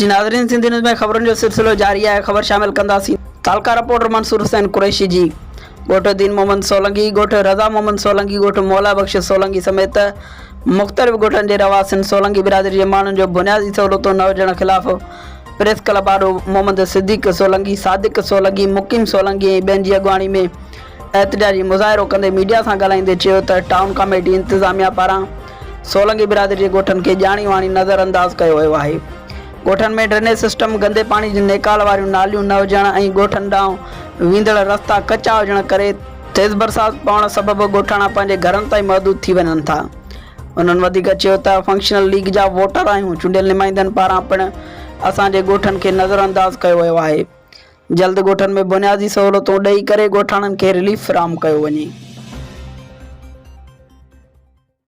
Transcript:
जी नाज़रीन, सिंधी न्यूज़ में ख़बरुनि जो सिलसिलो जारी है। ख़बर शामिल कंदासीं। तालका रिपोर्टर मंसूर हुसैन कुरैशी जी, ॻोठ दीन मोहम्मद सोलंकी, ॻोठ रज़ा मोहम्मद सोलंकी, ॻोठ मौला बख्श सोलंकी समेत मुख़्तलिफ़ ॻोठनि जे रवासिन सोलंकी बिरादरी जे माण्हुनि जो बुनियादी सहूलियतूं न हुजण ख़िलाफ़ प्रेस क्लब आॾो मोहम्मद सिद्दीक़ सोलंकी, सादिक सोलंकी, मुक़ीम सोलंकी ऐं ॿियनि जी अॻुवाणी में एहतिजाजी मुज़ाहिरो कंदे मीडिया सां ॻाल्हाईंदे चयो त टाउन कमेटी इंतिज़ामिया पारां सोलंकी बिरादरी जे ॻोठनि खे ॼाणी वाणी नज़रअंदाज़ कयो वियो आहे। ॻोठनि में ड्रेनेज सिस्टम, गंदे पाणी जी नेकाल वारियूं नालियूं न हुजण ऐं ॻोठनि ॾांहुं वेंदड़ रस्ता कचा हुजण करे तेज़ बरसाति पवण सबबि ॻोठाणा पंहिंजे घरनि ताईं महदूद थी वञनि था। उन्हनि वधीक चयो त फंक्शनल लीग जा वोटर आहियूं, चूंडियल नुमाइंदनि पारां पिणु असांजे ॻोठनि खे नज़रअंदाज़ कयो वियो आहे। जल्द ॻोठनि में बुनियादी सहूलियतूं ॾेई करे ॻोठाणनि खे रिलीफ फ़राहम कयो वञे।